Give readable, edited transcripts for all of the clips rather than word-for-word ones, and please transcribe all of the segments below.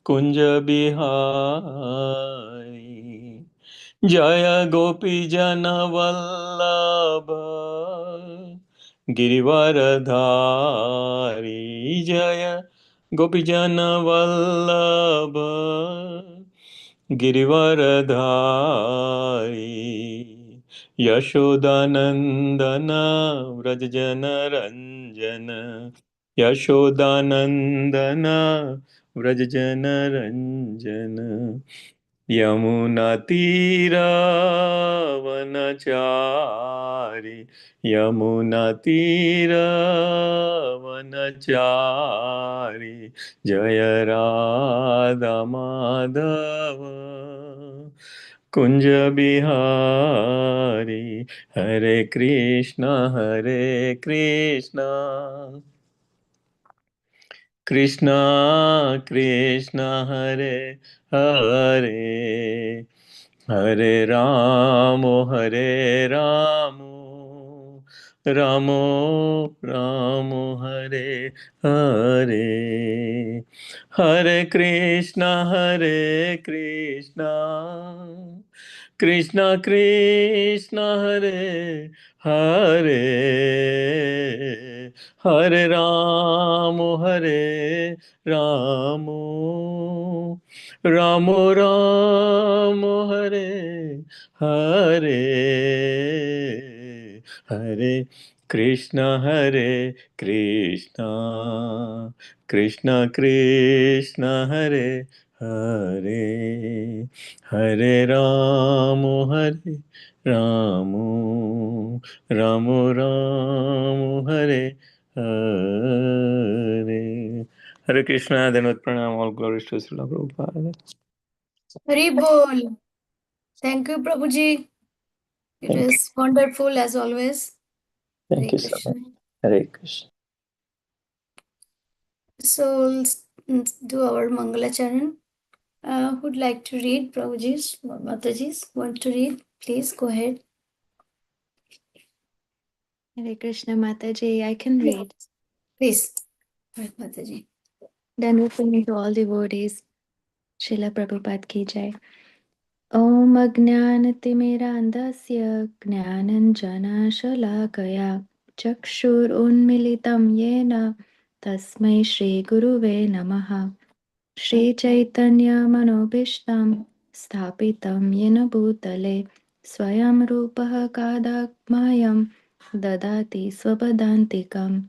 कुंज बिहारी। जय गोपी जन वल्लभ गिरिवरधारी। जय गोपी जन वल्लभ गिरिवरधारी। यशोदानंदन व्रज जन रंजन। यशोदानंदन व्रज जन रंजन। यमुना वनचारी। यमुना वनचारी। जय राधा माधव कुंज बिहारी। हरे कृष्ण कृष्ण कृष्ण हरे हरे हरे राम राम राम हरे हरे। हरे कृष्ण कृष्ण कृष्ण हरे हरे हरे राम राम राम हरे हरे। हरे कृष्ण कृष्ण कृष्ण हरे हरे हरे राम राम राम हरे हरे। हरे कृष्णा धन्यवाद प्रणाम all glories to Srila Prabhupada. Hari Bol. Thank you, Prabhuji. It Thank was wonderful as always. Thank you so much. Hare Krishna. So let's do our Mangalacharan. Who'd like to read? Prabhuji's, Mataji's want to read? Please go ahead. Hare Krishna Mataji, I can read. Please, right, Mataji. Then open to all devotees. Srila Prabhupada ki jai. Om Ajnanatimirandasya Jnananjana Chakshur Unmilitam Yena Tasmai Shri Guruve Namaha. Shri Chaitanya Manobishtam Sthapitam Yena Bhutale Swayam Rupaha Kadakmayam Dadati Swapadantikam.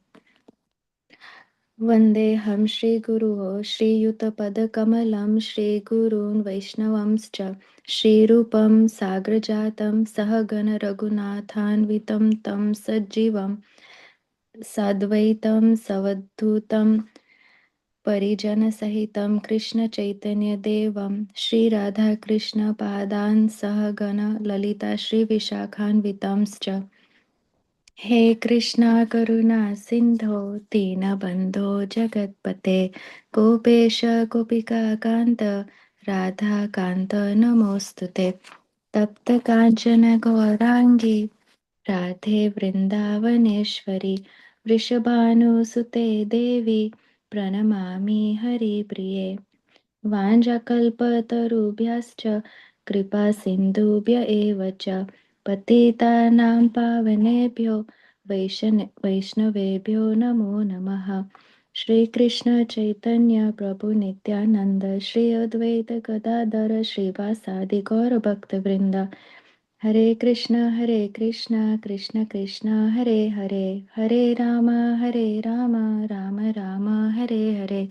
Vandeham Shri Guru Shri Yutapadakamalaam Shri Gurun Vaishnavamscha Shri Rupam Sagrajatam Sahagana Raghunathanvitam Tam Sajjivam Sadvaitam Savadhutam Parijana Sahitam Krishna Chaitanya Devam Shri Radha Krishna Padan Sahagana Lalita Shri Vishakhanvitamscha. हे कृष्णा करुणा सिंधो दीनबंधो जगत्पते गोपेश गोपिका कांत राधा कांत नमोस्तुते तप्त कांचन गौरांगी राधे वृंदावनेश्वरी वृषभानुसुते देवी प्रणमामि हरिप्रिये वाञ्छाकल्पतरुभ्यश्च कृपा सिन्धुभ्य एव च पतितानां पावनेभ्यो वैष्णवेभ्यो नमो नमः। श्री कृष्ण चैतन्य प्रभु नित्यानंद श्री अद्वैत गदाधर श्रीवासादि गौर भक्तवृंद। हरे कृष्ण कृष्ण कृष्ण हरे हरे हरे राम राम राम हरे हरे।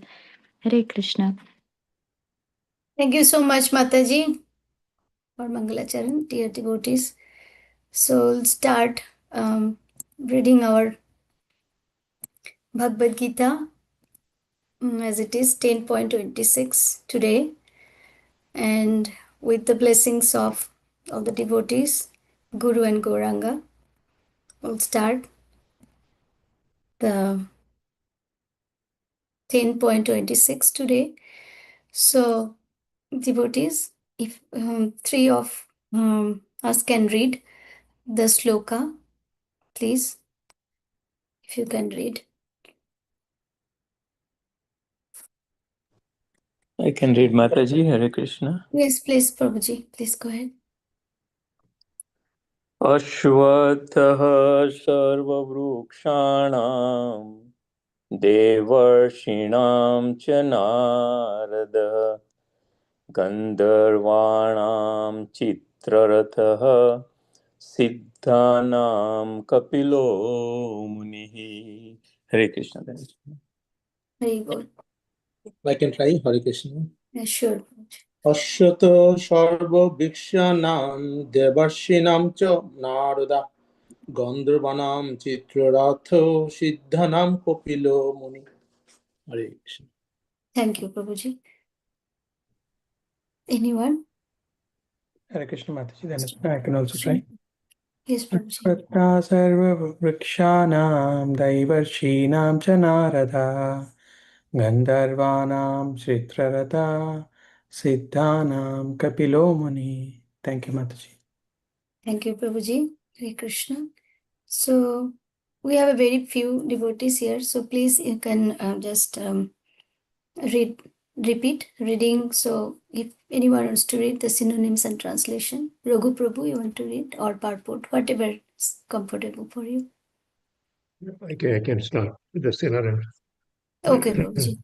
हरे Krishna. Thank you so much, Mataji, for Mangalacharan, dear devotees. So we'll start reading our Bhagavad Gita as it is 10.26 today, and with the blessings of all the devotees, Guru and Gauranga, we'll start the 10.26 today. So, devotees, if three of us can read the shloka, please, if you can read. I I can read Mataji, Hare Krishna. Yes, please, Prabhuji, please go ahead. अश्वत्थः सर्ववृक्षाणां देवर्षीणां च नारदः गन्धर्वाणां चित्ररथः सिद्धानां कपिलो मुनिः. Hare Krishna. Very good. I can try. Hare Krishna. Yeah, sure. अश्वत सर्ववृक्षाणां देवर्षीणां च नारदा गन्धर्वाणां चित्ररथ सिद्धानां कपिलो मुनि. Hare Krishna. Thank you, Prabhuji. Anyone? Hare Krishna Mataji, then I can also try. Yes, Prabhuji. Ashwatthā sarvavrikshanam daivarshinam cha narada gandharvanam chitrarata siddhanam kapilo muni. Thank you, Mataji. Thank you, Prabhuji. Hare Krishna. So we have a very few devotees here. So please, you can just repeat reading. So if anyone wants to read the synonyms and translation, Raghu Prabhu, you want to read, or purport, whatever is comfortable for you. I can start with the synonyms. Okay, Prabhuji.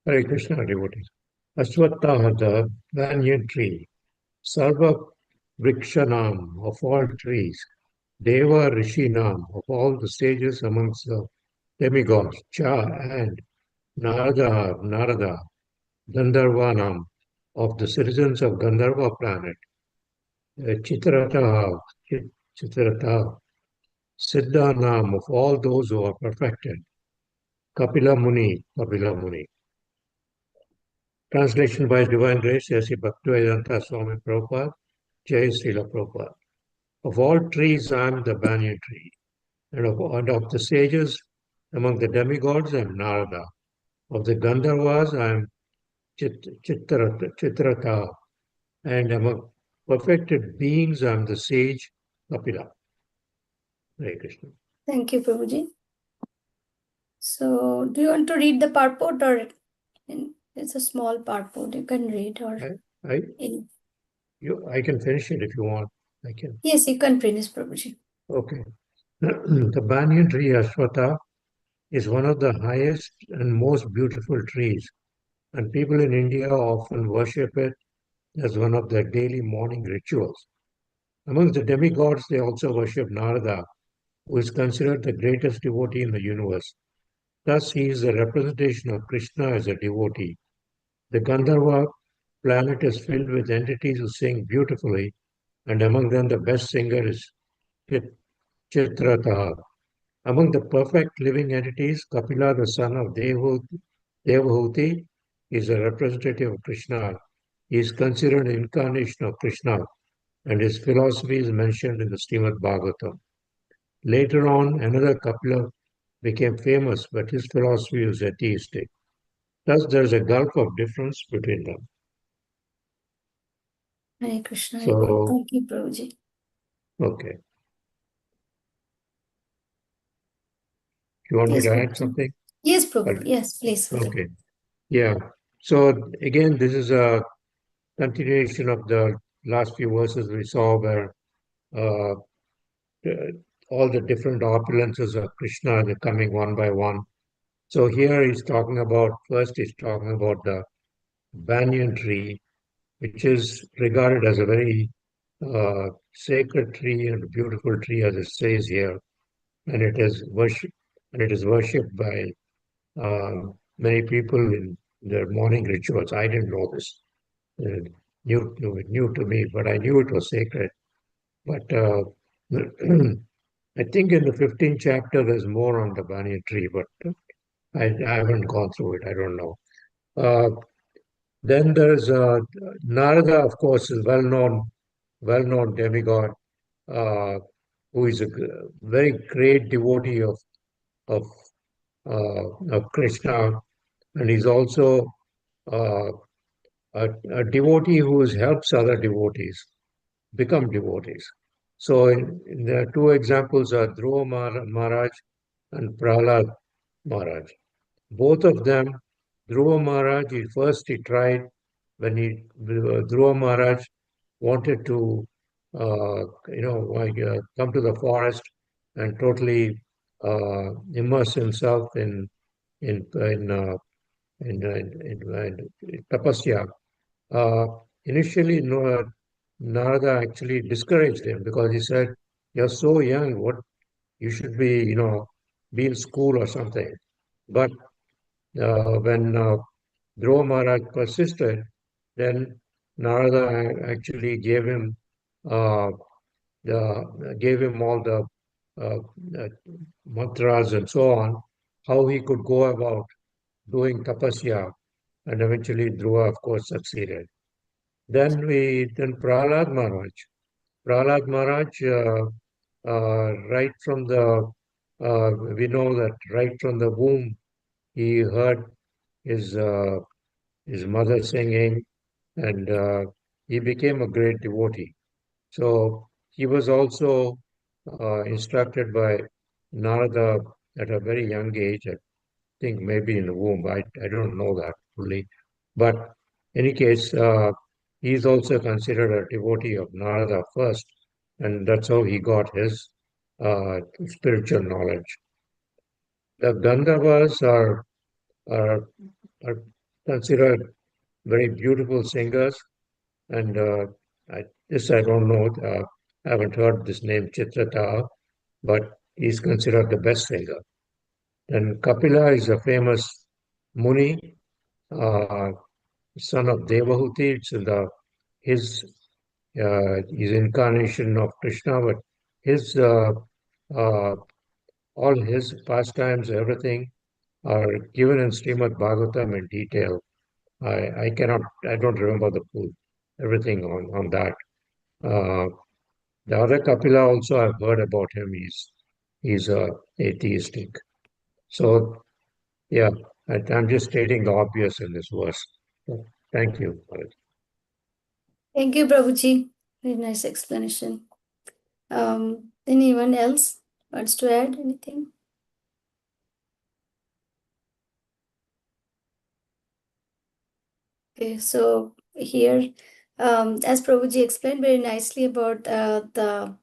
Hare Krishna devotees. Ashwatthah, the banyan tree. Sarva Vrikshanam, of all trees. Deva Rishinam, of all the sages amongst the demigods. Cha and Narada, Gandharvanam, of the citizens of Gandharva planet. Chitrata, Siddhanam, of all those who are perfected. Kapila Muni. Translation by His Divine Grace, S.C. Bhaktivedanta Swami Prabhupada, Jai Srila Prabhupada. Of all trees, I am the banyan tree, and of the sages among the demigods, I am Narada. Of the Gandharvas, I am Chitrata, and among perfected beings, I am the sage Kapila. Hare Krishna. Thank you, Prabhuji. So, do you want to read the purport, or it's a small purport? You can read, or I can finish it if you want. I can. Yes, you can finish, Prabhuji. Okay. The banyan tree Ashwatha is one of the highest and most beautiful trees, and people in India often worship it as one of their daily morning rituals. Among the demigods, they also worship Narada, who is considered the greatest devotee in the universe. Thus, he is the representation of Krishna as a devotee. The Gandharva planet is filled with entities who sing beautifully, and among them, the best singer is Chitrataha. Among the perfect living entities, Kapila, the son of Devahuti, is a representative of Krishna. He is considered an incarnation of Krishna, and his philosophy is mentioned in the Srimad Bhagavatam. Later on, another Kapila became famous, but his philosophy was atheistic. Thus, there is a gulf of difference between them. Hare Krishna. So, Thank you, Prabhuji. okay. You want me to add something? Yes, Prabhu. Yes, please. Okay. Yeah. So again, this is a continuation of the last few verses we saw where uh, all the different opulences of Krishna are coming one by one. So here he's talking about the banyan tree, which is regarded as a very sacred tree and beautiful tree, as it says here, and it is worshipped by many people in their morning rituals. I didn't know this. New to me, but I knew it was sacred. But I think in the 15th chapter there's more on the banyan tree, but I haven't gone through it. I don't know. Then there's Narada, of course, is well-known demigod, uh, who is a very great devotee of of Krishna, and he's also uh, a devotee who helps other devotees become devotees. So the two examples are Dhruva Maharaj and Prahlad Maharaj. Both of them Dhruva Maharaj, he tried when Dhruva Maharaj wanted to, come to the forest and totally immerse himself in tapasya. Uh, Initially, no, Narada actually discouraged him because he said, "You're so young. What you should be, be in school or something." But when Dhruva Maharaj persisted, then Narada actually uh, gave him all the uh, uh, mantras and so on, how he could go about doing tapasya, and eventually Dhruva, of course, succeeded. Then Prahlad Maharaj. Prahlad Maharaj, right from we know that right from the womb, he heard his uh, his mother singing, and he became a great devotee. So he was also instructed by Narada at a very young age. I think maybe in the womb. I don't know that fully, but in any case, he's also considered a devotee of Narada first, and that's how he got his spiritual knowledge. The Gandharvas are, are considered very beautiful singers, and I don't know. I haven't heard this name Chitrata, but he's considered the best singer. And Kapila is a famous Muni, uh, son of Devahuti. It's his incarnation of Krishna, but his uh, all his pastimes, everything are given in Srimad Bhagavatam in detail. I don't remember the full everything on that. Uh, the other Kapila also I've heard about him. He's atheistic. So yeah, I'm just stating the obvious in this verse. So, thank you. Thank you, Prabhuji. Very nice explanation. Anyone else wants to add anything? Okay, so here, as Prabhuji explained very nicely about the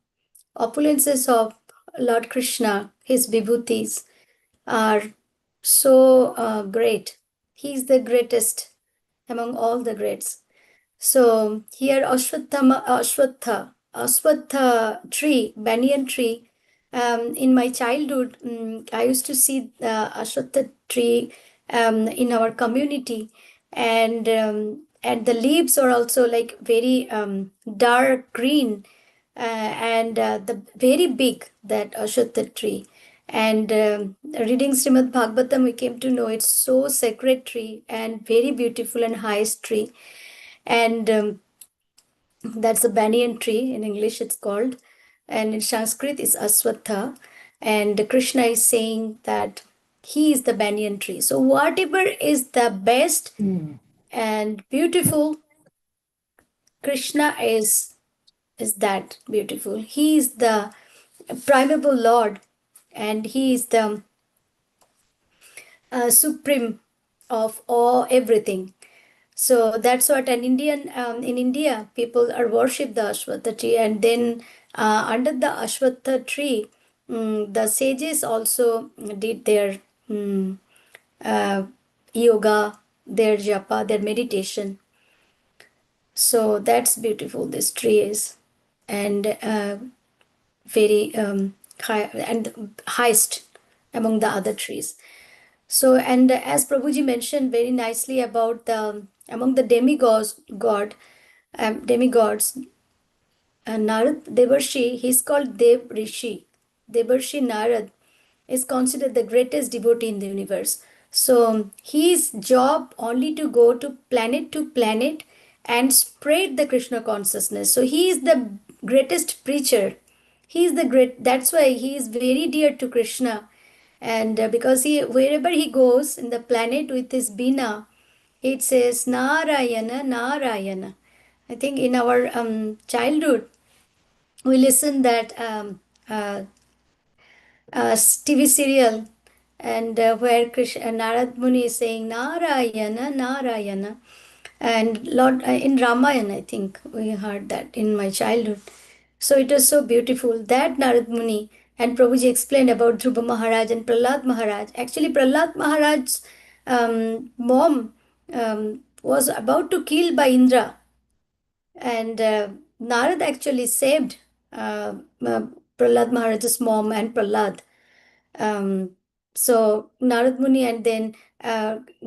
opulences of Lord Krishna, his vibhutis are so great. He's the greatest among all the greats. So here Ashwatha tree, banyan tree. In my childhood, I used to see the Ashwatha tree in our community, and the leaves are also like very dark green, and the very big that Ashwatha tree. And reading Srimad Bhagavatam, we came to know it's so sacred tree and very beautiful and highest tree. And that's a banyan tree. In English, it's called, and in Sanskrit, it's Aswatha. And Krishna is saying that he is the banyan tree. So whatever is the best and beautiful, Krishna is that beautiful. He is the primeval Lord, and he is the supreme of all everything. So that's what an Indian in India people are worship the Ashwatha tree, and then under the Ashwatha tree, the sages also did their uh, yoga, their japa, their meditation. So that's beautiful. This tree is, and very high and highest among the other trees. So, and as Prabhuji mentioned very nicely about the among the demigods, Narad Devarshi, he's called Dev Rishi. Devarshi Narad is considered the greatest devotee in the universe. So his job only to planet and spread the Krishna consciousness. So he is the greatest preacher. He is the great. That's why he is very dear to Krishna, and because he wherever he goes in the planet with his bina, it says Narayana, Narayana. I think in our childhood we listened that TV serial and where Narad Muni is saying Narayana, Narayana. And Lord, in Ramayana, I think we heard that in my childhood. So it was so beautiful that Narad Muni and Prabhuji explained about Dhruva Maharaj and Prahlad Maharaj. Actually, Prahlad Maharaj's mom was about to kill by Indra, and Narad actually saved Prahlad Maharaj's mom and Prahlad. So Narad Muni and then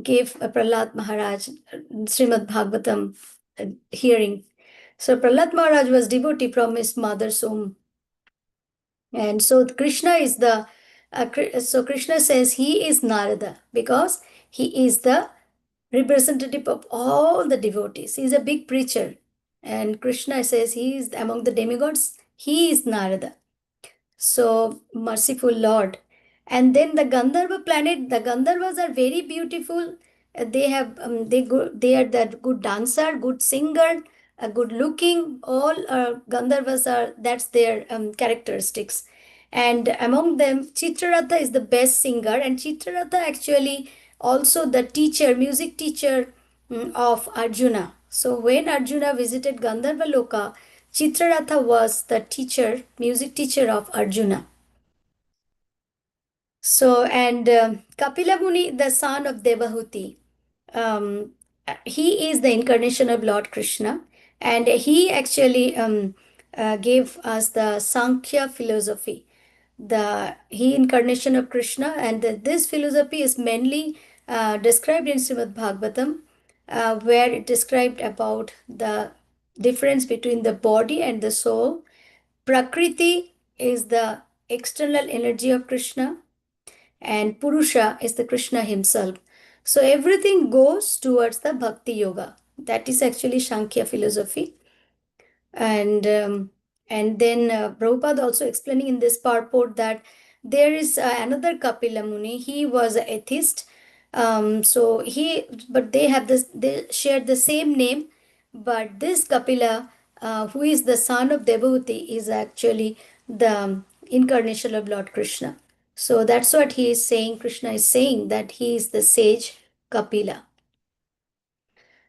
gave Prahlad Maharaj Srimad Bhagavatam hearing. So Prahlad Maharaj was devotee from his mother's womb. And so Krishna is the, so Krishna says he is Narada because he is the representative of all the devotees. He is a big preacher. And Krishna says he is among the demigods, he is Narada. So merciful Lord. And then the Gandharva planet, the Gandharvas are very beautiful. They have they are that good dancer, good singer, good looking. All Gandharvas are, that's their characteristics. And among them, Chitraratha is the best singer, and Chitraratha actually also the teacher, music teacher of Arjuna. So when Arjuna visited Gandharva Loka, Chitraratha was the teacher, music teacher of Arjuna. So, and Kapila Muni, the son of Devahuti, um, he is the incarnation of Lord Krishna, and he actually gave us the Sankhya philosophy, the he incarnation of Krishna, and this philosophy is mainly described in Srimad Bhagavatam, where it described about the difference between the body and the soul. Prakriti is the external energy of Krishna, and Purusha is the Krishna himself. So everything goes towards the Bhakti Yoga. That is actually Sankhya philosophy. And then Prabhupada also explaining in this purport that there is another Kapila Muni. He was an atheist. But they have this, they share the same name. But this Kapila, who is the son of Devahuti, is actually the incarnation of Lord Krishna. So that's what he is saying. Krishna is saying that he is the sage Kapila.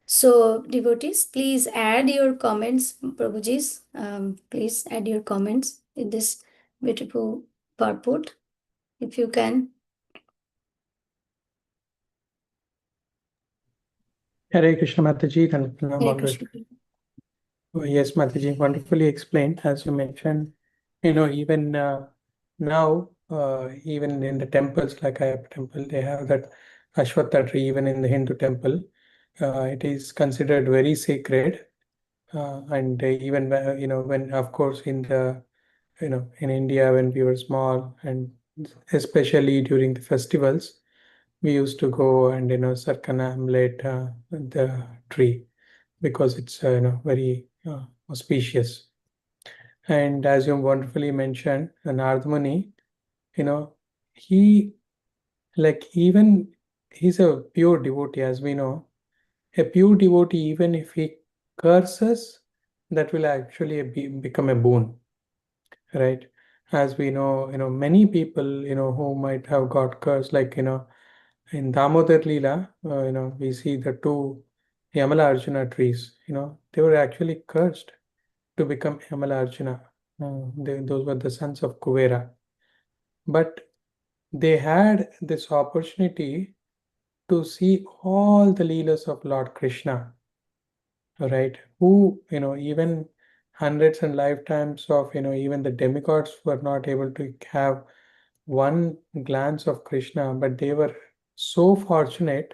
So, devotees, please add your comments, Prabhujis. Please add your comments in this beautiful purport, if you can. Hare Krishna Mataji, and Hare Krishna. Oh, yes, Mataji, wonderfully explained. As you mentioned, even now, even in the temples like Ayappa temple, they have that Ashwatha tree. Even in the Hindu temple, it is considered very sacred. And even when, of course, in the in India, when we were small, and especially during the festivals, we used to go and circumambulate the tree because it's very auspicious. And as you wonderfully mentioned, Narad Muni, he even he's a pure devotee, as we know. A pure devotee, even if he curses, that will actually become a boon, right? As we know, many people, who might have got cursed, like in Damodar Leela, we see the two Yamala Arjuna trees. They were actually cursed to become Yamala Arjuna. Those were the sons of Kuvera. But they had this opportunity to see all the Leelas of Lord Krishna, right? Who, even hundreds and lifetimes of, even the demigods were not able to have one glance of Krishna, but they were so fortunate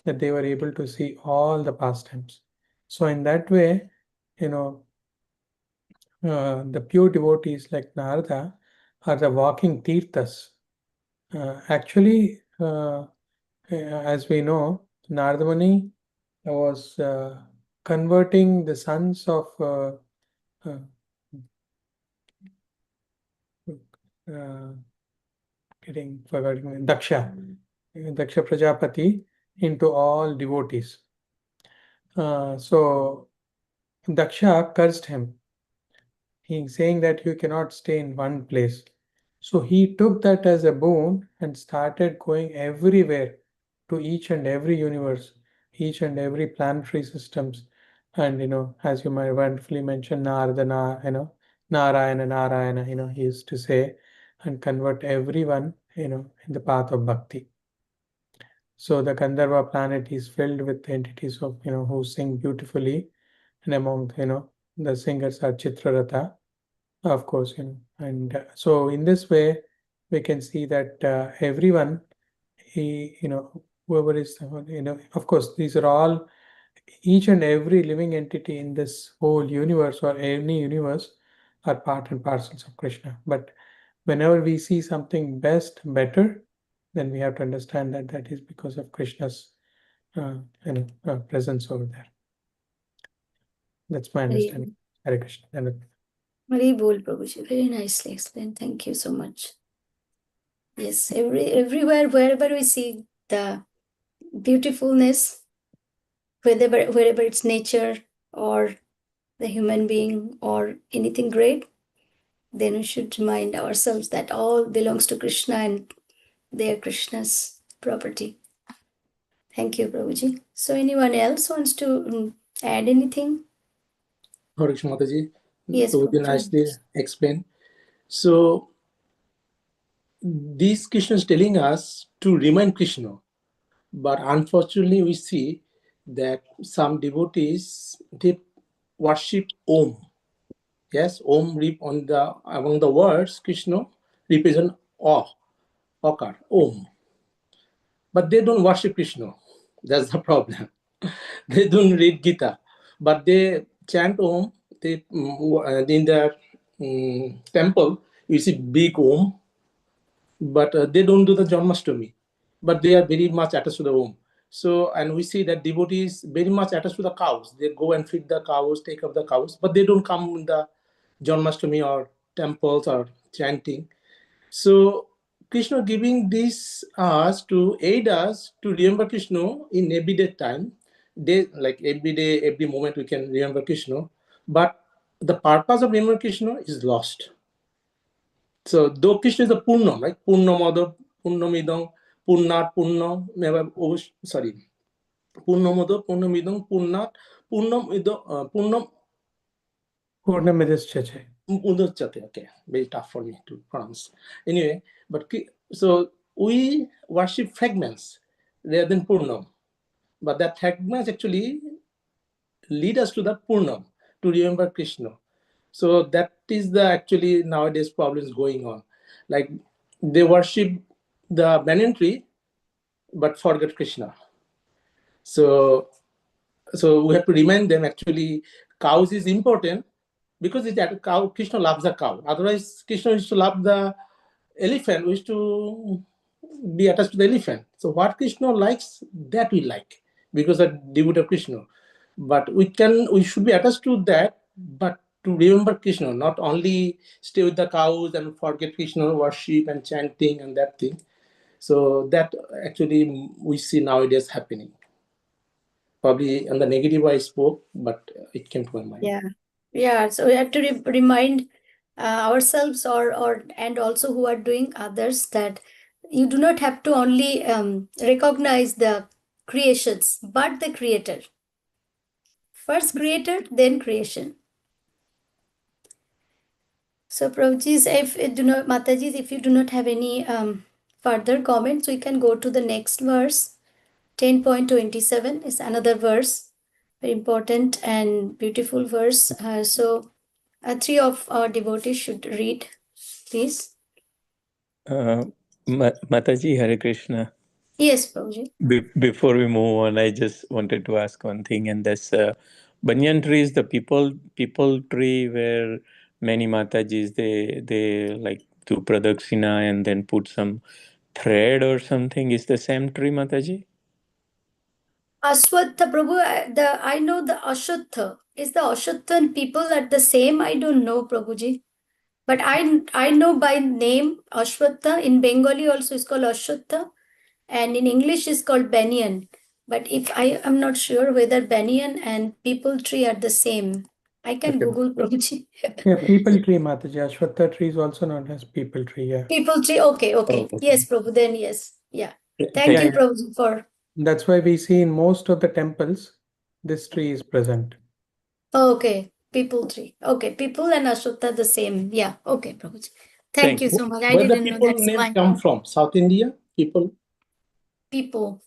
that they were able to see all the pastimes. So in that way, the pure devotees like Narada are the walking tirthas. Actually, as we know, Narada Muni was converting the sons of uh, forgetting Daksha Prajapati into all devotees. So Daksha cursed him. He's saying that you cannot stay in one place. So he took that as a boon and started going everywhere to each and every universe, each and every planetary systems. And as you might wonderfully mention, Narayana, Narayana, he used to say, and convert everyone, in the path of bhakti. So the Gandharva planet is filled with entities of, who sing beautifully, and among, the singers are Chitraratha, of course, and so in this way, we can see that everyone, whoever is, of course, these are all, each and every living entity in this whole universe or any universe are part and parcels of Krishna. But whenever we see something better, then we have to understand that that is because of Krishna's presence over there. That's my understanding. Hare Krishna. Hari Bol, Prabhuji. Very nicely explained. Thank you so much. Yes, everywhere, wherever we see the beautifulness, wherever it's nature or the human being or anything great, then we should remind ourselves that all belongs to Krishna and they are Krishna's property. Thank you, Prabhuji. So anyone else wants to add anything? Hare Krishna Mataji. Yes, Prabhuji Prabhuji. nicely explained. So this Krishna is telling us to remind Krishna, but unfortunately we see that some devotees, they worship Om. Yes, Om on the among the words Krishna represent O, Okar, Om. But they don't worship Krishna. That's the problem. They don't read Gita, but they chant Om. They in the temple you see big Om, but they don't do the Janmashtami. But they are very much attached to the Om. So, and we see that devotees very much attached to the cows. They go and feed the cows, take up the cows, but they don't come in the Janmashtami or temples or chanting. So Krishna giving this us to aid us to remember Krishna in everyday time. They like every day, every moment we can remember Krishna. But the purpose of remembering Krishna is lost. So though Krishna is a Purnam, right? Purnamada, Purnamidam, Purnat, Purnam, sorry. Purnamada, Purnamidam, Purnat, Purnam Purnamidaschache. Okay, very tough for me to pronounce. Anyway, but so we worship fragments rather than Purnam. But that fragments actually lead us to the Purnam, to remember Krishna. So that is the actually nowadays problems going on. Like they worship the banyan tree, but forget Krishna. So we have to remind them actually cows is important because it's that cow. Krishna loves the cow. Otherwise, Krishna used to love the elephant. We used to be attached to the elephant. So what Krishna likes, that we like because of devotee of Krishna. But we should be attached to that, but to remember Krishna, not only stay with the cows and forget Krishna worship and chanting and that thing. So that actually we see nowadays happening. Probably on the negative I spoke, but it came to my mind. Yeah. So we have to remind ourselves and also who are doing others that you do not have to only recognize the creations, but the creator. First creator, then creation. So Prabhuji, Mataji, if you do not have any further comments, we can go to the next verse. 10.27 is another verse, very important and beautiful verse. So three of our devotees should read, please. Mataji, Hare Krishna. Yes, Prabhuji. Before we move on, I just wanted to ask one thing, and that's banyan tree is the people tree where many Matajis they like do pradakshina and then put some thread or something. Is the same tree, Mataji? Ashwatha, Prabhu, I know the Ashwatha. Is the Ashwatha and people are the same? I don't know, Prabhuji. But I know by name Ashwatha. In Bengali also is called Ashwatha. And in English is called banyan. But if I'm not sure whether banyan and people tree are the same. I can Okay. Google Prabhuji. Yeah, people tree, Mataji. Ashwatha tree is also known as people tree. Yeah. People tree. Okay, okay. Oh, Yes, Prabhu. Then yes. Yeah. Thank thank you, Yeah, Prabhuji, for. that's why we see in most of the temples this tree is present. Okay, people tree. Okay, people and Ashwatha the same. Yeah. Okay, Prabhuji. Thank thank you you. so much. I Where the didn't know people that's name why. come from? South India? People? People.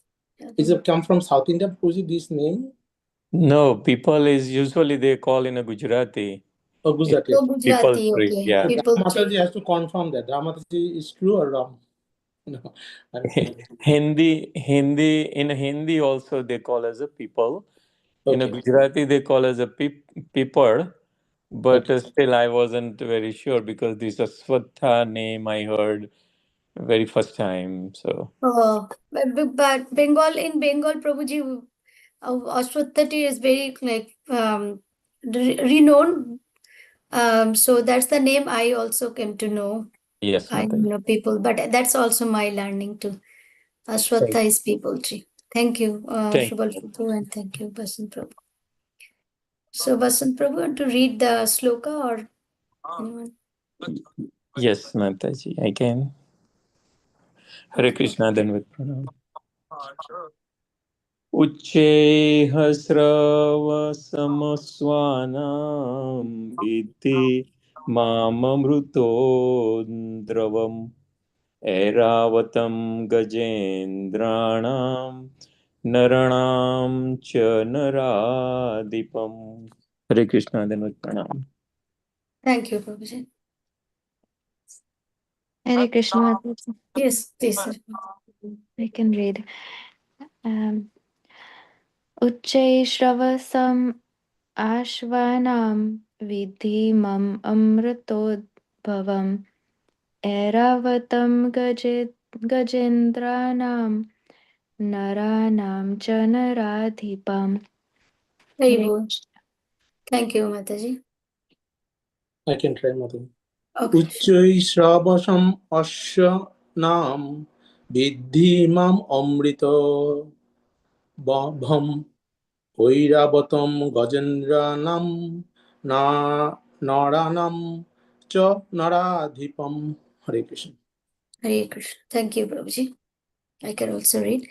Is it come from South India, Prabhuji, this name? No, people is usually they call in a Gujarati. Or It's Gujarati? Oh, people Gujarati. tree. Okay, Yeah. So people Mataji tree. has to confirm that. Mataji is true or wrong? No, I don't know. Hindi also they call as a people. In a Okay. Gujarati they call as a people, but Okay. still I wasn't very sure because this Aswatha name I heard very first time. So Oh, but Bengal, in Bengal, Prabhuji, Ashwatha tree is very like renowned. So that's the name I also came to know. yes, I Mataji. know people, but that's also my learning too. Thank, Ashwatha is people tree. Thank you, thank Shubal Prabhu, and thank you, Basant Prabhu. So, Basant Prabhu, want to read the sloka or anyone? yes, Mataji. I can. Hare Okay. Krishna then with pranam. उच्चैः स्रवसमस्वानां विद्धि माममृतोद्रवम् ऐरावतं गजेन्द्राणां नराणां च नराधिपम् हरे कृष्णा धन्यवाद प्रणाम Thank you, Prabhuji. Hare Krishna Mataji. Yes, please, sir. I can read. Uchchai Shravasam Ashvanam Vidhi Mam Amritodbhavam Airavatam Gajendranam Naranam cha Naradhipam. Very Hare good. Thank you, Mataji. I can try, Mataji. Okay. Uchchai Shravasam Asya Nam Vidhi Mam Amrita Bham Oiravatam Gajendranam Na Naranam Cha Naradhipam. Hare Krishna. Hare Krishna. Thank you, Prabhuji. I can also read.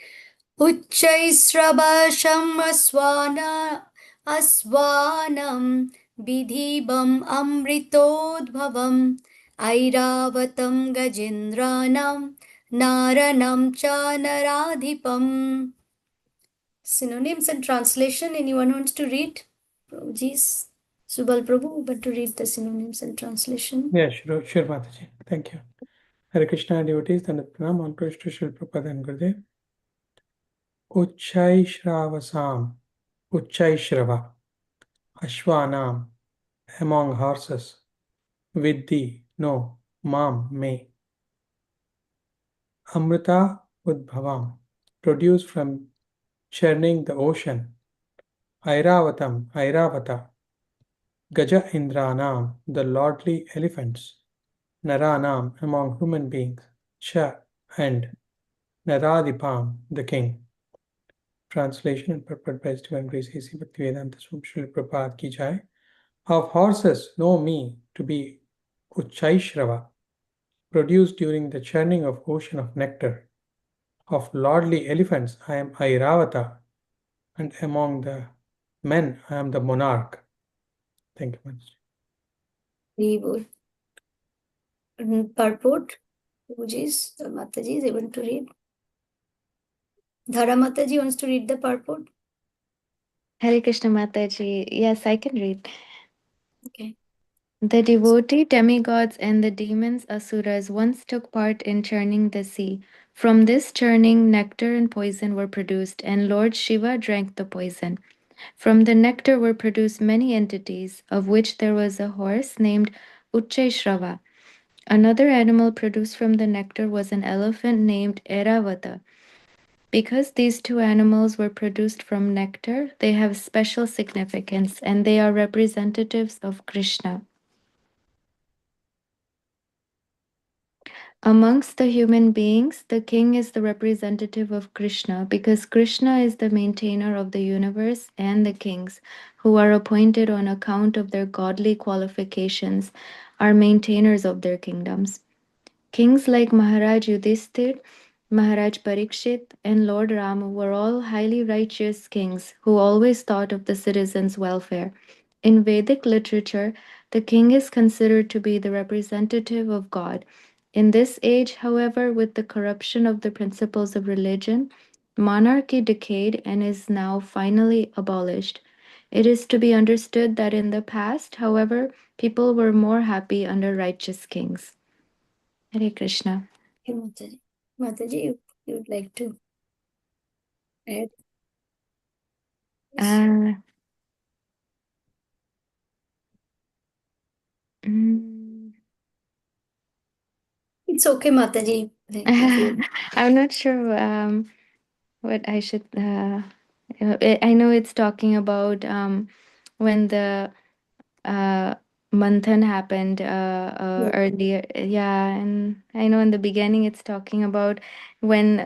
उच्चैस्रवशम् अस्वानं विधिबम् अमृतोद्भवम् ऐरावतं गजेन्द्राणां नारणं च नराधिपम्. Synonyms and translation. Anyone wants to read? Prabhuji's Subal Prabhu, but to read the synonyms and translation. Yeah, sure, Mataji. Thank you. Hare Krishna devotees, Dandat Pranam, all praise to Srila Prabhupada and Gurudev. Uchchai Shravasam, Uchchai Shrava, Ashwanam, among horses, Vidhi, no, Mam, me, Amrita Udbhavam, produced from churning the ocean, Airavatam, Airavata, Gaja Indranam, the lordly elephants, Naranam, among human beings, Cha, and Naradipam, the king. Translation and purport by His Divine Grace A.C. Bhaktivedanta Swami Srila Prabhupada Ki Jai. Of horses know me to be Uchchaishrava, produced during the churning of ocean of nectar. Of lordly elephants I am Airavata, and among the men I am the monarch. Thank you, Master. Very good. Purport. Prabhuji's Mataji is able to read. Dhara Mataji wants to read the purport. Hare Krishna Mataji. Yes, I can read. Okay. The devotee demigods and the demons asuras once took part in churning the sea. From this churning, nectar and poison were produced, and Lord Shiva drank the poison. From the nectar were produced many entities, of which there was a horse named Uchchaishrava. Another animal produced from the nectar was an elephant named Eravata. Because these two animals were produced from nectar, they have special significance and they are representatives of Krishna. Amongst the human beings, the king is the representative of Krishna because Krishna is the maintainer of the universe, and the kings, who are appointed on account of their godly qualifications, are maintainers of their kingdoms. Kings like Maharaj Yudhishthir, Maharaj Parikshit, and Lord Rama were all highly righteous kings who always thought of the citizens' welfare. In Vedic literature, the king is considered to be the representative of God. In this age, however, with the corruption of the principles of religion, monarchy decayed and is now finally abolished. It is to be understood that in the past, however, people were more happy under righteous kings. Hare Krishna. Hey, Mataji. Mataji, you would like to add? Uh, mm, It's okay, Mataji. If you I'm not sure what I should. I know it's talking about when the uh, Manthan happened yeah. earlier. Yeah, and I know in the beginning it's talking about when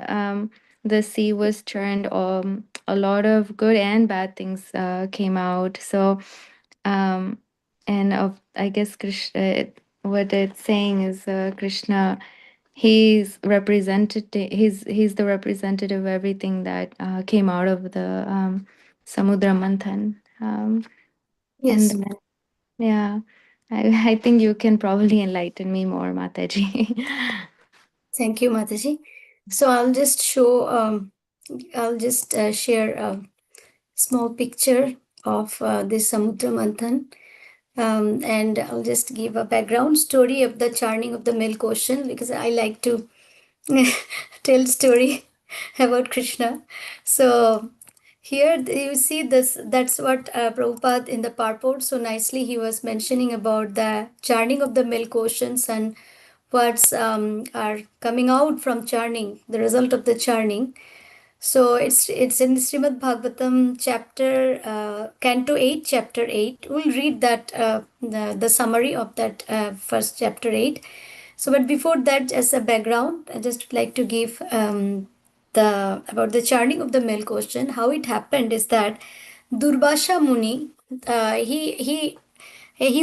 the sea was churned. A lot of good and bad things came out. So, um, and of I guess Krishna, what it's saying is Krishna. He's the representative of everything that came out of the Samudra Manthan. And Yes. then, yeah, I think you can probably enlighten me more, Mataji. Thank you, Mataji. So I'll just share a small picture of this Samudra Manthan. And I'll just give a background story of the churning of the milk ocean because I like to tell story about Krishna. So here you see this, that's what Prabhupada in the purport so nicely he was mentioning about the churning of the milk oceans and what's are coming out from churning, the result of the churning. So it's in Srimad Bhagavatam chapter Canto 8, chapter 8. We'll read that the summary of that first chapter 8. So, but before that, as a background, I just would like to give the about the churning of the milk ocean. How it happened is that Durbasha Muni, he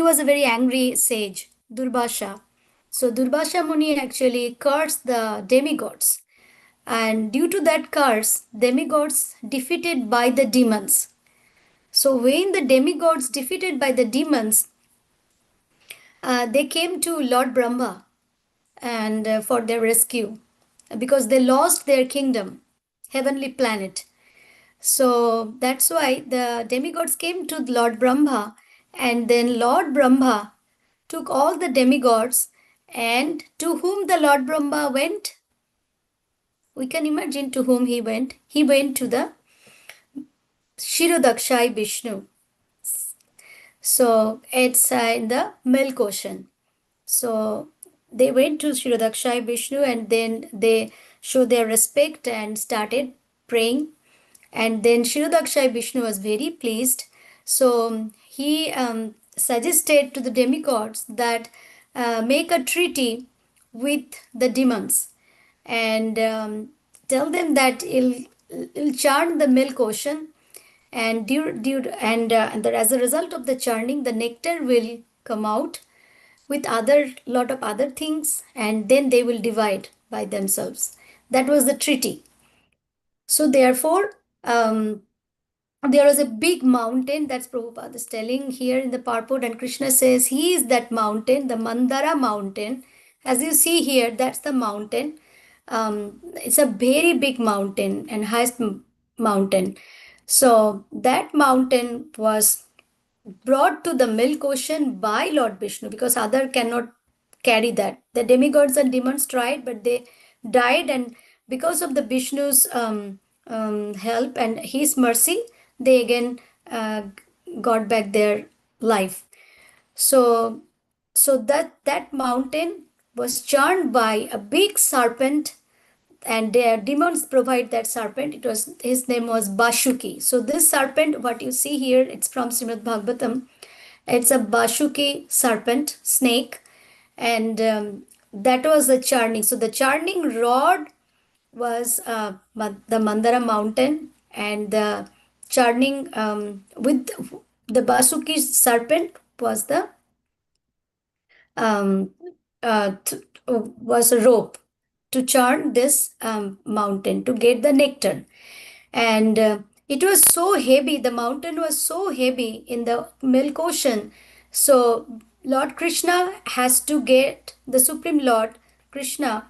was a very angry sage, Durbasha. So Durbasha Muni actually cursed the demigods, and due to that curse, demigods defeated by the demons. So when the demigods defeated by the demons, they came to Lord Brahma and for their rescue because they lost their kingdom, heavenly planet. So that's why the demigods came to Lord Brahma, and then Lord Brahma took all the demigods, and to whom the Lord Brahma went, we can imagine to whom he went. He went to the Shirodakshai Vishnu. So it's in the milk ocean. So they went to Shirodakshai Vishnu and then they showed their respect and started praying. And then Shirodakshai Vishnu was very pleased. So he suggested to the demigods that make a treaty with the demons and tell them that it'll churn the milk ocean, and as a result of the churning the nectar will come out with other lot of other things, and then they will divide by themselves. That was the treaty. So therefore there was a big mountain, that's Prabhupada is telling here in the purport, and Krishna says he is that mountain, the Mandara mountain. As you see here, that's the mountain. It's a very big mountain and highest mountain. So that mountain was brought to the milk ocean by Lord Vishnu because other cannot carry that. The demigods and demons tried, but they died, and because of the Vishnu's help and his mercy, they again got back their life. So, so that mountain was churned by a big serpent, and their demons provide that serpent. It was, his name was Bashuki. So this serpent, what you see here, it's from Srimad Bhagavatam. It's a Bashuki serpent, snake, and that was the churning. So the churning rod was the Mandara mountain, and the churning with the Basuki serpent was the um, was a rope to churn this mountain to get the nectar. And it was so heavy, the mountain was so heavy in the milk ocean. So Lord Krishna has to get, the Supreme Lord Krishna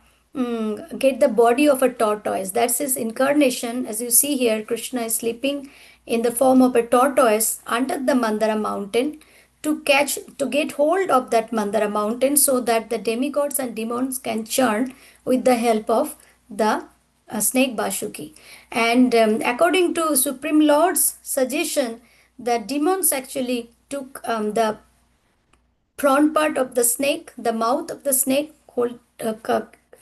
get the body of a tortoise. That's his incarnation. As you see here, Krishna is sleeping in the form of a tortoise under the Mandara mountain to get hold of that Mandara mountain, so that the demigods and demons can churn with the help of the snake Bashuki. And according to Supreme Lord's suggestion, the demons actually took the front part of the snake, the mouth of the snake,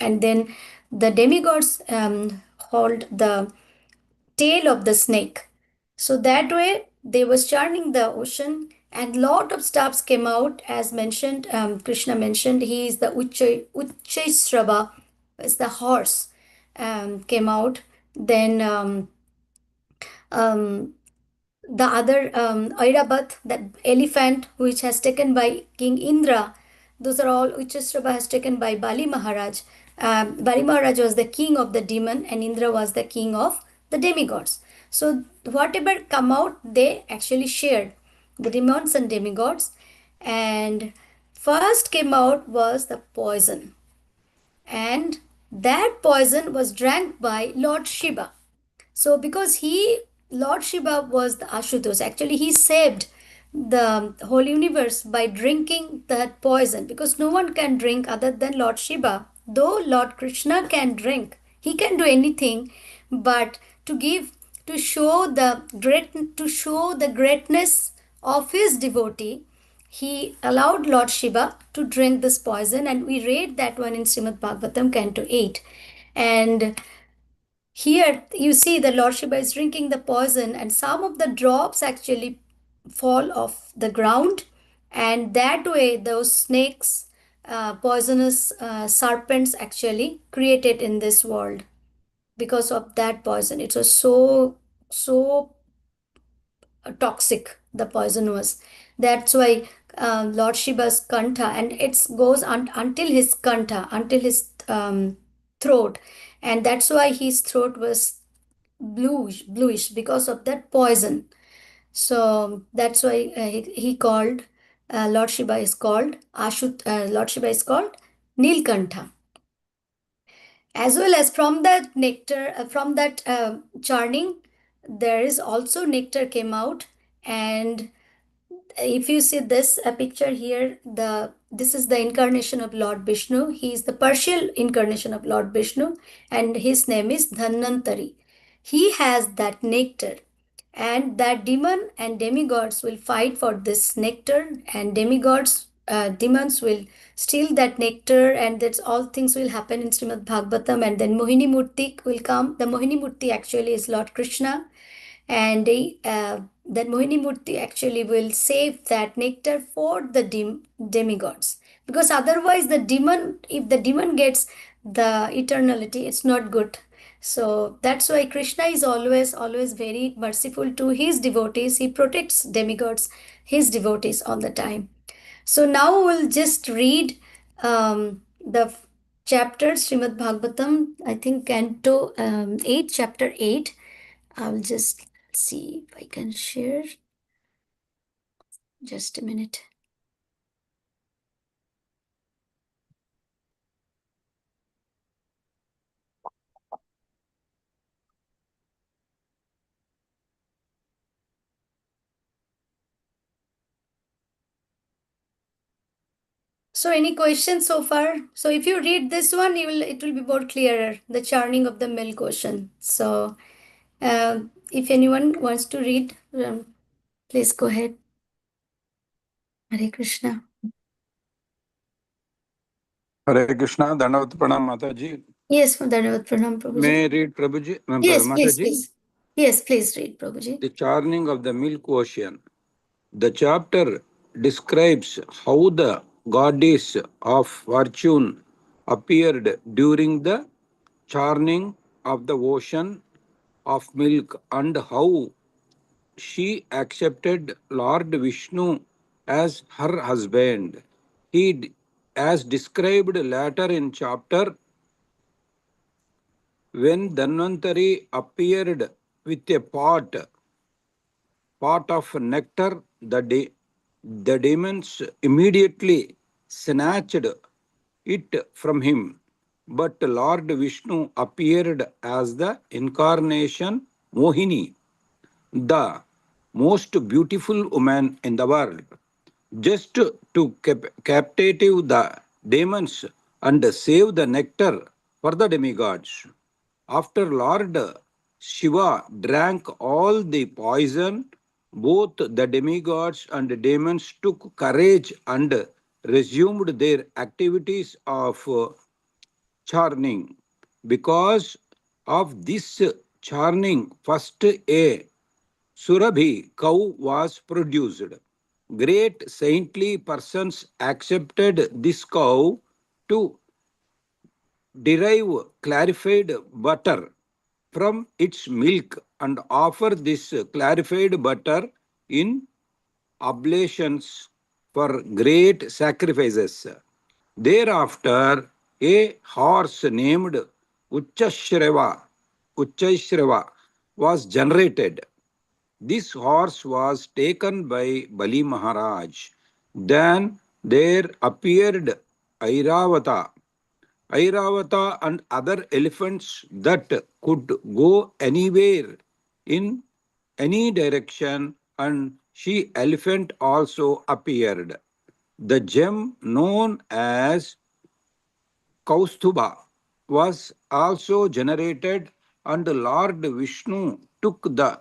and then the demigods hold the tail of the snake. So that way they was churning the ocean, and lot of stuffs came out. As mentioned, Krishna mentioned, he is the Uchchaisrava, is the horse, came out. Then um, the other Airabat, that elephant which has taken by King Indra, those are all Uchchaisrava has taken by Bali Maharaj. Bali Maharaj was the king of the demon, and Indra was the king of the demigods. So whatever come out, they actually shared, the demons and demigods. And first came out was the poison, and that poison was drank by Lord Shiva. So because Lord Shiva was the Ashutosh, actually he saved the whole universe by drinking that poison, because no one can drink other than Lord Shiva. Though Lord Krishna can drink, he can do anything, but to show the greatness of his devotee, he allowed Lord Shiva to drink this poison, and we read that one in Srimad Bhagavatam, Canto 8. And here you see the Lord Shiva is drinking the poison, and some of the drops actually fall off the ground, and that way those snakes, poisonous serpents actually created in this world because of that poison. It was so toxic, the poison was. That's why Lord Shiva's kantha, and it goes until his kantha, until his throat, and that's why his throat was bluish because of that poison. So that's why he called, Lord Shiva is called Lord Shiva is called Nilkantha. As well as from that nectar, from that churning, there is also nectar came out. And if you see this picture here, this is the incarnation of Lord Vishnu. He is the partial incarnation of Lord Vishnu, and his name is Dhanvantari. He has that nectar, and that demon and demigods will fight for this nectar, and demons will steal that nectar, and that's all things will happen in Srimad Bhagavatam. And then Mohini Murti will come. The Mohini Murti actually is Lord Krishna, and that Mohini Murti actually will save that nectar for the demigods, because otherwise if the demon gets the eternality, it's not good. So that's why Krishna is always very merciful to his devotees. He protects demigods, his devotees, all the time. So now we'll just read the chapter Srimad Bhagavatam, I think Canto 8, chapter 8. I'll just see if I can share. Just a minute. So any questions so far? So if you read this one, it will be more clearer, the churning of the milk ocean. So if anyone wants to read, please go ahead. Hare Krishna. Hare Krishna, Dandavat Pranam Mataji. Yes, Dhanavad Pranam, Prabhuji. May I read Prabhuji? Yes, please, Mataji? please. Yes, please read, Prabhuji. The churning of the milk ocean. The chapter describes how the goddess of fortune appeared during the churning of the ocean of milk, and how she accepted Lord Vishnu as her husband. As described later in chapter, when Dhanvantari appeared with a pot of nectar, the demons immediately snatched it from him. But Lord Vishnu appeared as the incarnation Mohini, the most beautiful woman in the world, just to captivate the demons and save the nectar for the demigods. After Lord Shiva drank all the poison, both the demigods and demons took courage and resumed their activities of churning. Because of this churning, first a Surabhi cow was produced. Great saintly persons accepted this cow to derive clarified butter from its milk and offer this clarified butter in oblations for great sacrifices. Thereafter, a horse named Uchashrava was generated. This horse was taken by Bali Maharaj. Then there appeared Airavata. Airavata and other elephants that could go anywhere in any direction, and she elephant also appeared. The gem known as Kaustubha was also generated, and Lord Vishnu took the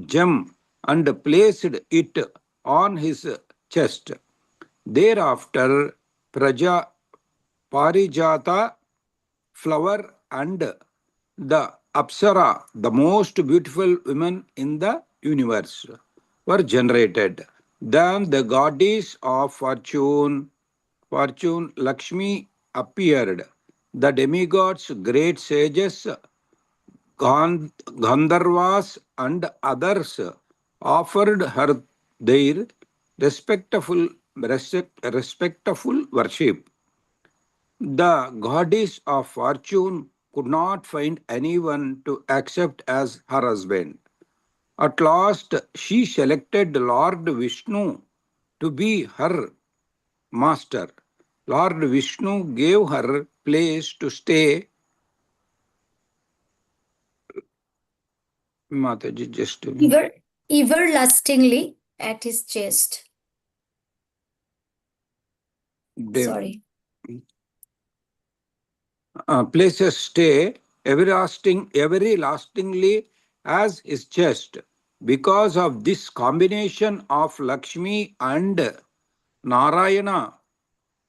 gem and placed it on his chest. Thereafter, Praja Parijata flower and the Apsara, the most beautiful women in the universe, were generated. Then the goddess of fortune Lakshmi appeared. The demigods, great sages, Gandharvas, and others offered her their respectful worship. The goddess of fortune could not find anyone to accept as her husband. At last, she selected Lord Vishnu to be her master. Lord Vishnu gave her place to stay. Mataji, just a minute. Everlastingly at his chest. Dem- Sorry. Places stay everlastingly as his chest. Because of this combination of Lakshmi and Narayana,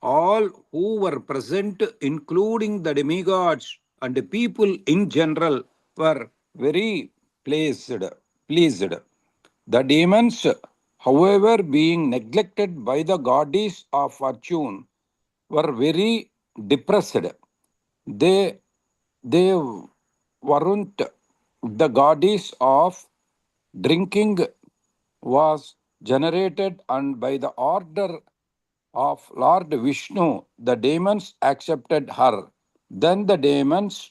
all who were present, including the demigods and the people in general, were very pleased. pleased. The demons, however, being neglected by the goddess of fortune, were very depressed. They weren't. The goddess of drinking was generated, and by the order of Lord Vishnu, the demons accepted her. Then the demons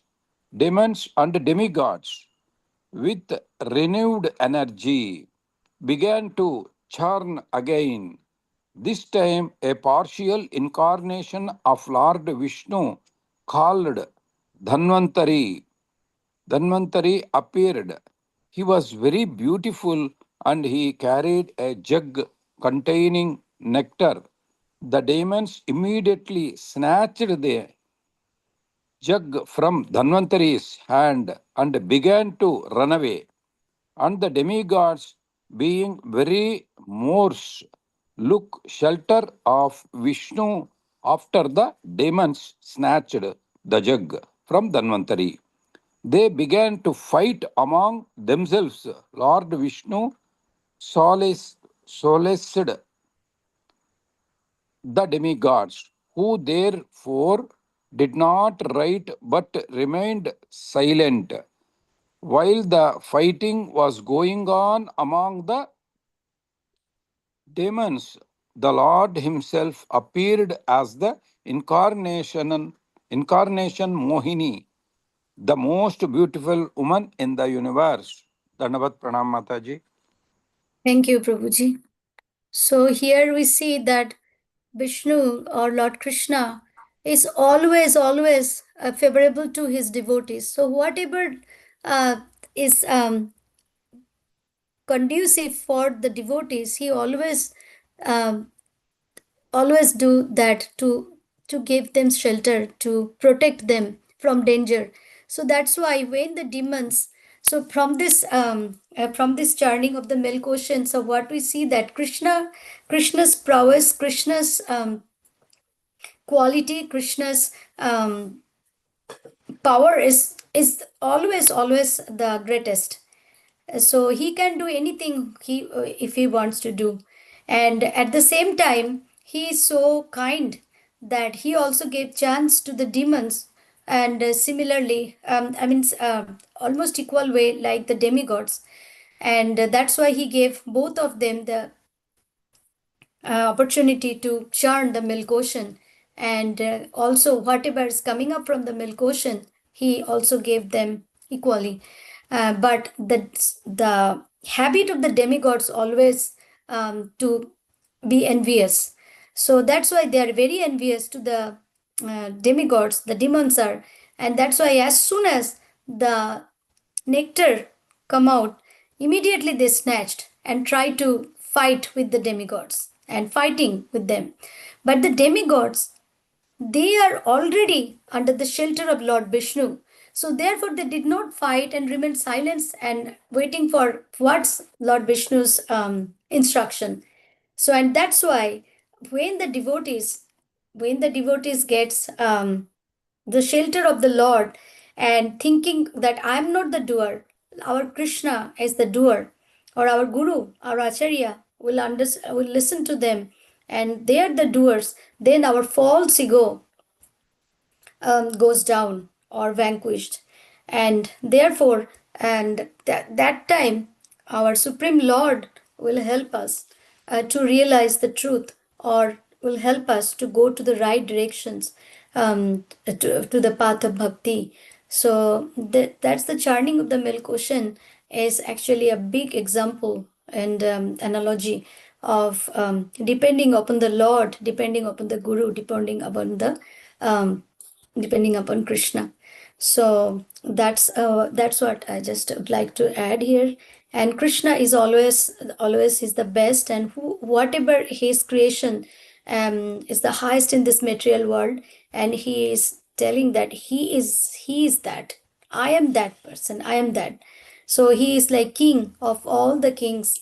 and demigods, with renewed energy, began to churn again. This time, a partial incarnation of Lord Vishnu called Dhanvantari. Dhanvantari appeared. He was very beautiful and he carried a jug containing nectar. The demons immediately snatched the jug from Dhanvantari's hand and began to run away. And the demigods, being very morose, look shelter of Vishnu after the demons snatched the jug from Dhanvantari. They began to fight among themselves. Lord Vishnu solaced the demigods, who therefore did not write but remained silent. While the fighting was going on among the demons, the Lord Himself appeared as the incarnation Mohini, the most beautiful woman in the universe. Dandavat Pranam Mataji. Thank you, Prabhuji. So here we see that Vishnu or Lord Krishna is always favorable to his devotees. So whatever is conducive for the devotees, he um, always do that to give them shelter, to protect them from danger. So that's why when the demons, so from this churning of the milk ocean, so what we see that Krishna's prowess, Krishna's quality, Krishna's power is always the greatest. So he can do anything if he wants to do, and at the same time he is so kind that he also gave chance to the demons, and similarly almost equal way like the demigods, and that's why he gave both of them the opportunity to churn the milk ocean, and also whatever is coming up from the milk ocean he also gave them equally. But the habit of the demigods always to be envious, so that's why they are very envious to the demigods, the demons are, and that's why as soon as the nectar come out, immediately they snatched and tried to fight with the demigods and fighting with them. But the demigods, they are already under the shelter of Lord Vishnu. So therefore they did not fight and remain silent and waiting for what's Lord Vishnu's instruction. So and that's why when the devotees gets the shelter of the Lord and thinking that I am not the doer, our Krishna is the doer, or our Guru, our Acharya will listen to them, and they are the doers, then our false ego goes down or vanquished, and therefore that time our Supreme Lord will help us to realize the truth, or will help us to go to the right directions, to the path of bhakti. So that's the churning of the milk ocean is actually a big example and analogy of depending upon the Lord, depending upon the Guru, um, depending upon Krishna. So that's what I just would like to add here. And Krishna is always is the best, and whatever his creation is the highest in this material world, and he is telling that he is that. I am that person. I am that. So he is like king of all the kings,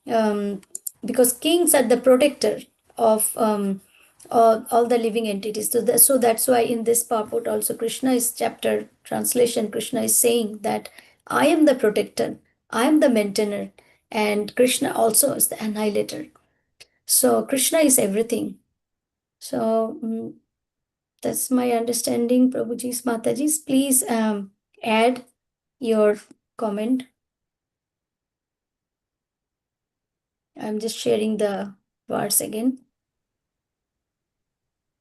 um, because kings are the protector of all the living entities. So that's why in this purport also Krishna is chapter translation, Krishna is saying that I am the protector, I am the maintainer, and Krishna also is the annihilator. So Krishna is everything. So that's my understanding. Prabhuji's, Mataji's, please add your comment. I'm just sharing the words again.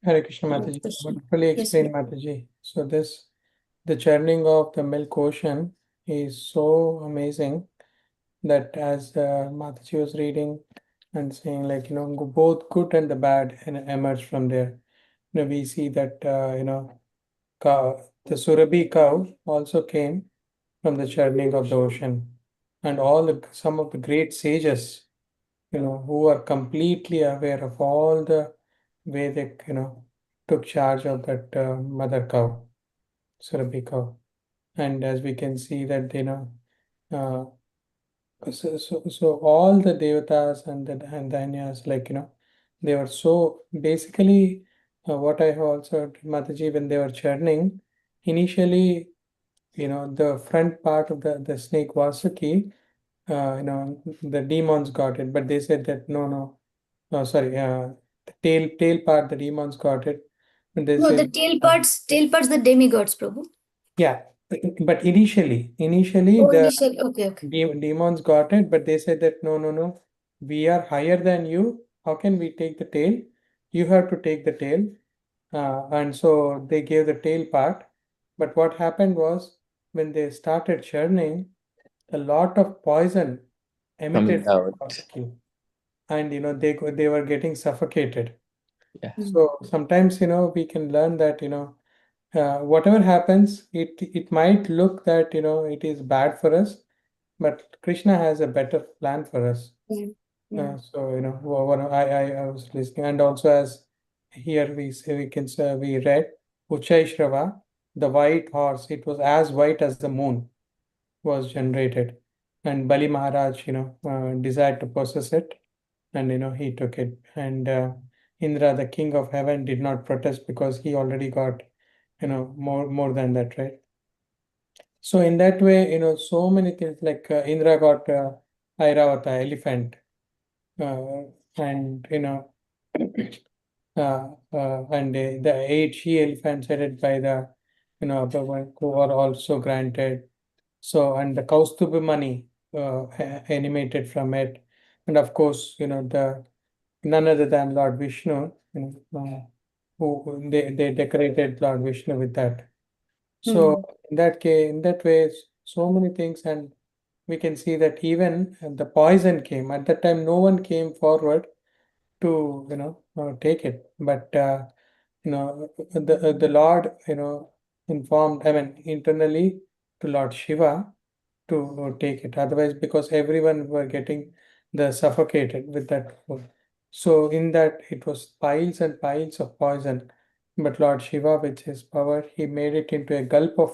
Hare Krishna Hare Mataji, Krishna. wonderfully Yes, explained Mataji. So the churning of the milk ocean is so amazing that as Mataji was reading and saying like, both good and the bad emerge from there. We see that, the Surabhi cow also came from the churning of the ocean. And some of the great sages, who are completely aware of all the Vedic, took charge of that mother cow, Surabhi cow. And as we can see that, uh, so all the devatas and dainyas, like, they were so basically what I have also heard, Mataji, when they were churning, initially, the front part of the snake Vasuki, the demons got it, but they said that no, no, sorry, the tail part, the demons got it. They No, say, the tail parts, the demigods, Prabhu. yeah, but initially Oh, the initially, okay. demons got it, but they said that no, no, no, we are higher than you. How can we take the tail? You have to take the tail. And so they gave the tail part. But what happened was when they started churning, a lot of poison emitted Coming from the out. molecule, and they were getting suffocated. Yeah. So sometimes we can learn that whatever happens, it might look that it is bad for us, but Krishna has a better plan for us. So I was listening, and also as here we say we read Uchai the white horse. It was as white as the moon was generated, and Bali Maharaj desired to possess it, and he took it, and Indra, the king of heaven, did not protest because he already got more than that, right? So in that way, so many things like Indra got Airavata, elephant, uh, and and the eight she elephants headed by the Bhagavan who are also granted. So and the Kaustuba money animated from it, and of course the none other than Lord Vishnu, who they decorated Lord Vishnu with that. So in that way, so many things, and we can see that even the poison came at that time. No one came forward to take it, but the Lord informed, I mean, internally to Lord Shiva to take it. Otherwise, because everyone were getting the suffocated with that food. So in that it was piles and piles of poison. But Lord Shiva, with his power, he made it into a gulp of,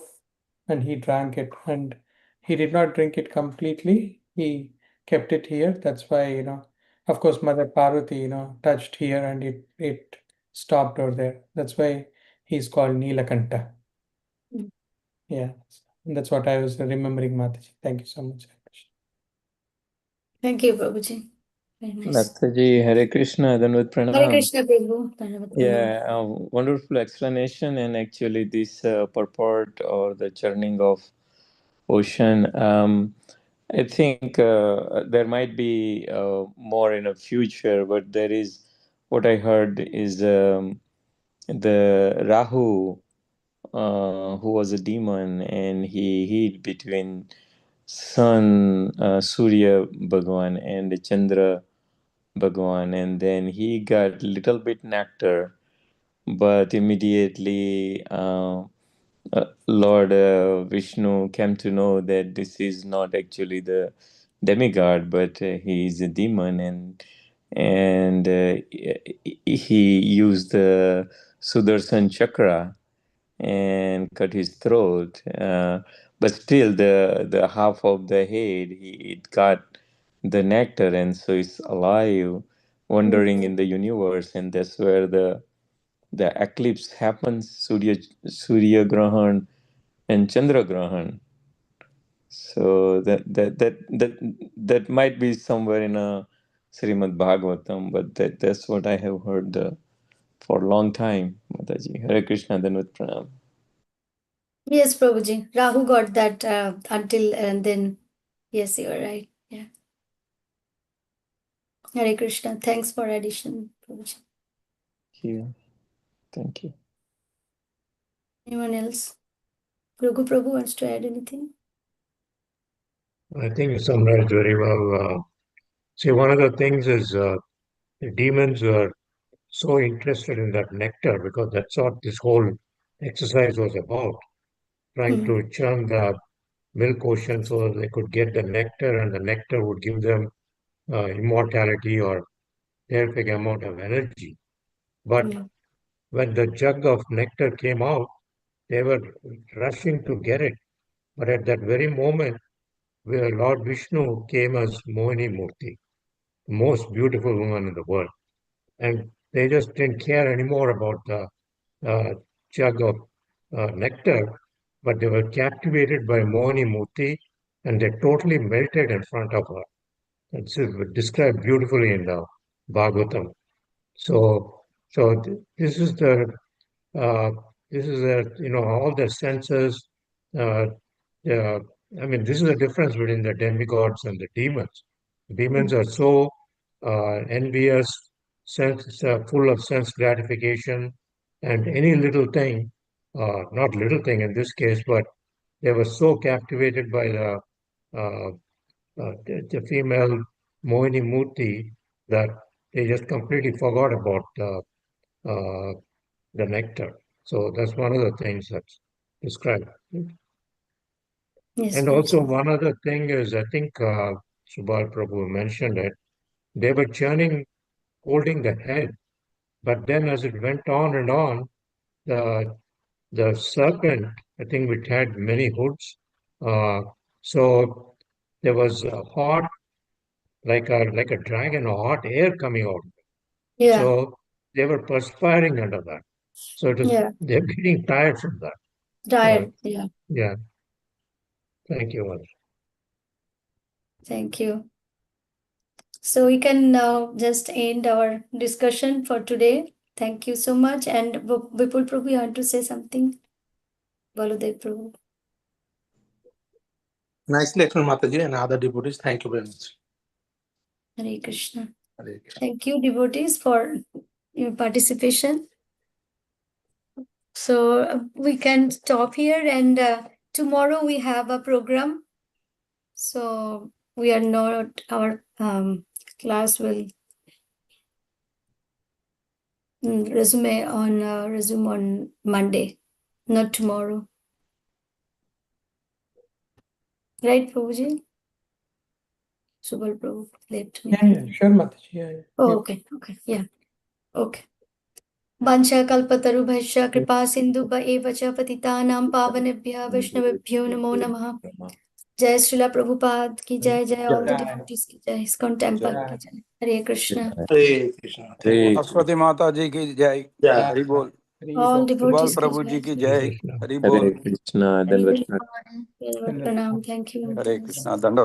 and he drank it. And he did not drink it completely. He kept it here. That's why, of course, Mother Parvati, touched here and it stopped over there. That's why he's called Neelakanta. Yeah. That's what I was remembering, Mataji. Thank you so much. Thank you, Prabhuji. Very nice. Mataji, Hare Krishna, Danvat Hare Pranam. Krishna, Prabhu. Dhanavad Pranam. Yeah, wonderful explanation, and actually this purport or the churning of ocean. I think there might be more in a future, but there is what I heard is the Rahu, who was a demon, and he hid between Sun, Surya Bhagwan, and Chandra Bhagwan, and then he got little bit nectar, but immediately Lord Vishnu came to know that this is not actually the demigod, but he is a demon, and he used the Sudarshan chakra and cut his throat. But still, the half of the head it got the nectar, and so it's alive, wandering in the universe, and that's where the eclipse happens. Surya Grahan and Chandra Grahan. So that might be somewhere in a Srimad Bhagavatam, but that's what I have heard for a long time. Mataji, Hare Krishna, Danvat Pranam. Yes, Prabhuji. Rahu got that until, and then, yes, you are right. Yeah. Hare Krishna. Thanks for addition, Prabhuji. Thank you. Anyone else? Raghu Prabhu wants to add anything? I think you summarized very well. See, one of the things is the demons were so interested in that nectar because that's what this whole exercise was about, trying Hmm. to churn the milk ocean so that they could get the nectar, and the nectar would give them immortality or terrific amount of energy. But Yeah. when the jug of nectar came out, they were rushing to get it. But at that very moment, where Lord Vishnu came as Mohini Murti, the most beautiful woman in the world, and they just didn't care anymore about the uh, jug of nectar, but they were captivated by Mohini Murti, and they totally melted in front of her. It's described beautifully in the Bhagavatam. So, this is the this is all the senses. Uh, I mean, this is the difference between the demigods and the demons. Demons are so envious, full of sense gratification, and any little thing, not little thing in this case, but they were so captivated by uh, the female Mohini Murti that they just completely forgot about uh, the nectar. So that's one of the things that's described. Yes, And also Prabhuji. one other thing is, I think Subhal Prabhu mentioned it, they were churning, holding the head, but then as it went on and on, the the serpent, I think, which had many hoods, so there was a hot, like a dragon, a hot air coming out. Yeah, So they were perspiring under that. So yeah, they're getting tired from that. tired. Yeah, Yeah. Thank you. thank you. So we can now just end our discussion for today. Thank you so much. And Vipul Prabhu, you want to say something? Baludev Prabhu. Nicely explained, Mataji, and other devotees. Thank you very much. Hare Krishna. Hare Krishna. Thank you, devotees, for your participation. So we can stop here, and tomorrow we have a program. So we are not, our class will resume on Monday, not tomorrow. Right, Prabhuji? Subal Prabhu left me. Yeah, sure, Mataji. Yeah. Oh, Yep. okay, yeah, okay. Vancha kalpatarubhasya kripa sindhubha eva cha patitanam pavanebhya vaishnavebhyo namo namah. Jai Srila Prabhupada ki jai, jai all the Jai. devotees ki jai, ISKCON temple ki jai. Hare Krishna. Hare Krishna. Thank you. Hare Saraswati माता जी की जय Yeah. Hari बोल All सुभाल devotees ki प्रभु jai. जी की Hare जय Krishna. Hari Hare बोल Krishna, Hare Dandavat Krishna. Pranam. Thank you. हरे कृष्णा दंडवत